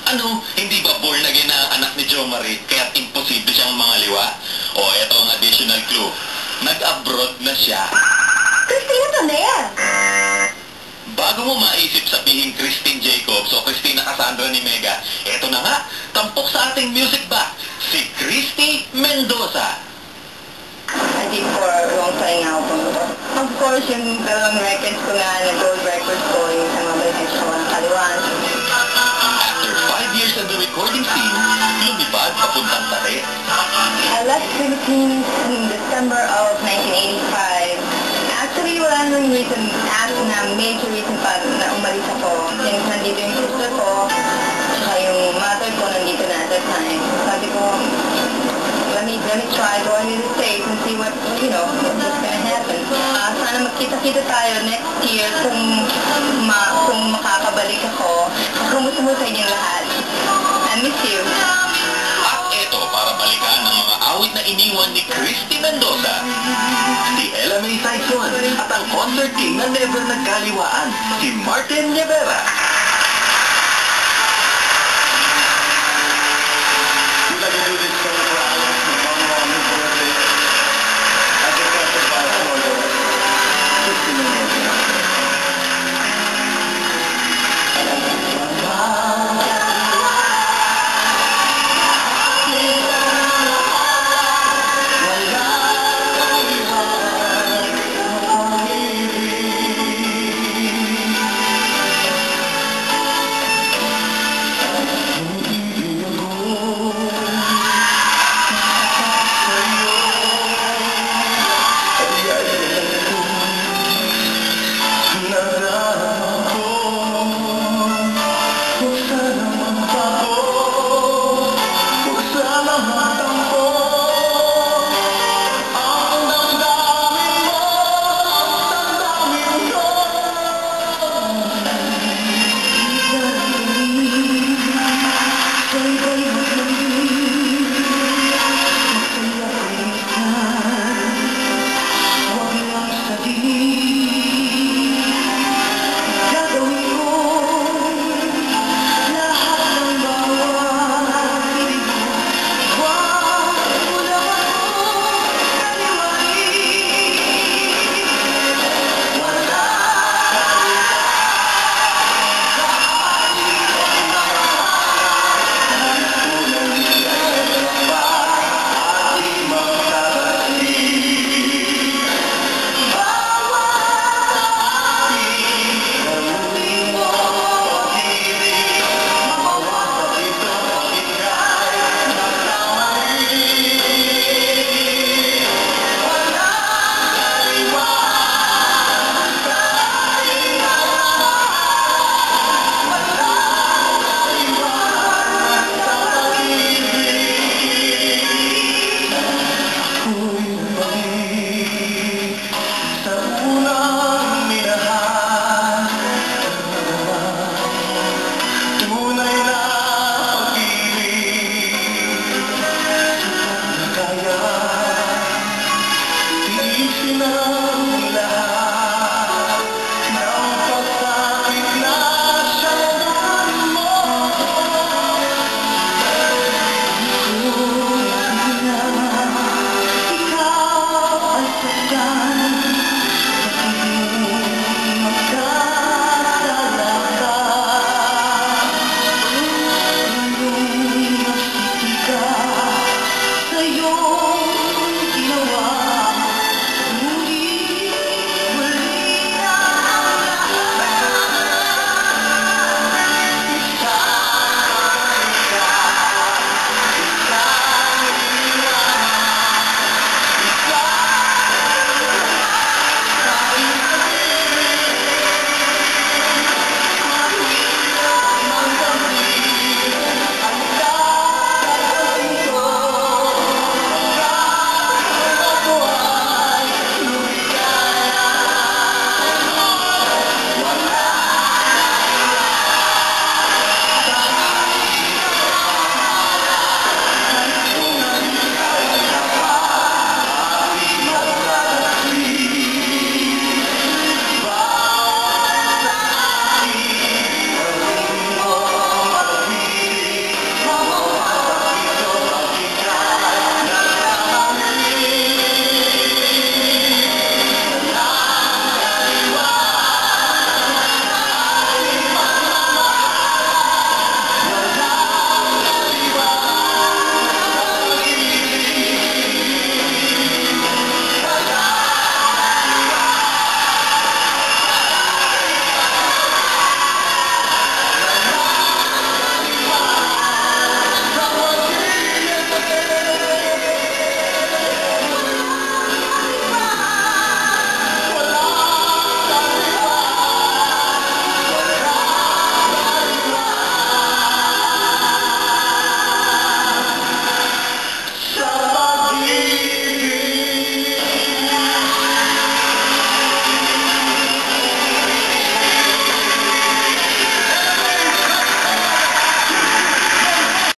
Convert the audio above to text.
Ano, hindi ba born again na anak ni Jo Marie, kaya imposible siyang mangaliwa? O eto ang additional clue. Nag-abroad na siya. Christina Taner! Bago mo maisip sabihin Christine Jacobs o Christina Cassandra ni Mega, eto na nga, tampok sa ating music back, si Christy Mendoza. I did for a long time album. Of course, yung dalawang records ko nga na gold records ko, yung sa mga balikan sa mga kaliwan. After 5 years on the recording scene, lumipad papuntang Tate. I left Philippines in December of 1985. Actually, wala nang reason, major reason pa na umalis ako. Yung nandito yung sister ko, tsaka yung mother ko nandito na at that time. Sabi ko, let me try going to the States and see what's gonna happen. Sana magkita-kita tayo next year kung makakabalik ako. Kumusta mo sa inyong lahat? I miss you. At eto para balikan ang mga awit na iniwan ni Christy Mendoza, si Ella May Saison at ang concert king na never nagkaliwaan, si Martin Rivera.